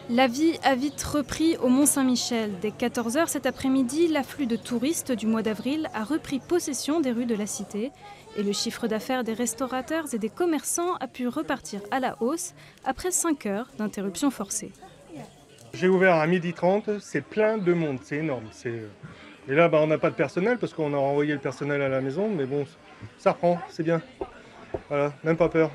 La vie a vite repris au Mont-Saint-Michel. Dès 14 h cet après-midi, l'afflux de touristes du mois d'avril a repris possession des rues de la cité. Et le chiffre d'affaires des restaurateurs et des commerçants a pu repartir à la hausse après 5 heures d'interruption forcée. J'ai ouvert à 12h30, c'est plein de monde, c'est énorme. Et là, on n'a pas de personnel parce qu'on a renvoyé le personnel à la maison, mais bon, ça reprend, c'est bien. Voilà, même pas peur.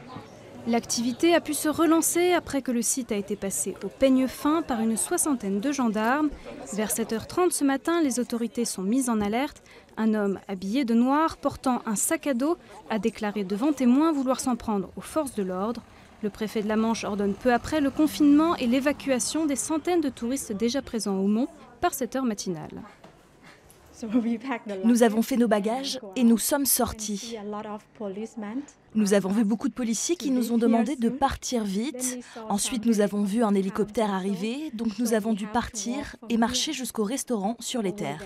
L'activité a pu se relancer après que le site a été passé au peigne fin par une soixantaine de gendarmes. Vers 7h30 ce matin, les autorités sont mises en alerte. Un homme habillé de noir, portant un sac à dos, a déclaré devant témoins vouloir s'en prendre aux forces de l'ordre. Le préfet de la Manche ordonne peu après le confinement et l'évacuation des centaines de touristes déjà présents au Mont par cette heure matinale. Nous avons fait nos bagages et nous sommes sortis. Nous avons vu beaucoup de policiers qui nous ont demandé de partir vite. Ensuite, nous avons vu un hélicoptère arriver, donc nous avons dû partir et marcher jusqu'au restaurant sur les terres.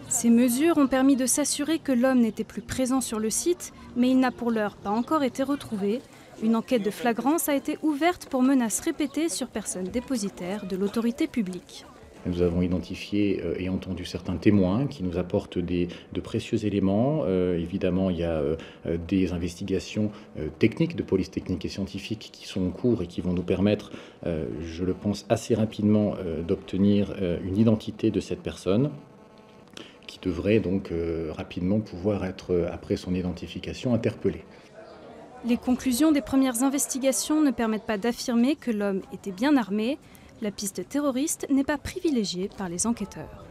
Ces mesures ont permis de s'assurer que l'homme n'était plus présent sur le site, mais il n'a pour l'heure pas encore été retrouvé. Une enquête de flagrance a été ouverte pour menaces répétées sur personnes dépositaires de l'autorité publique. Nous avons identifié et entendu certains témoins qui nous apportent de précieux éléments. Évidemment, il y a des investigations techniques, de police technique et scientifique qui sont en cours et qui vont nous permettre, je le pense, assez rapidement d'obtenir une identité de cette personne qui devrait donc rapidement pouvoir être, après son identification, interpellée. Les conclusions des premières investigations ne permettent pas d'affirmer que l'homme était bien armé. La piste terroriste n'est pas privilégiée par les enquêteurs.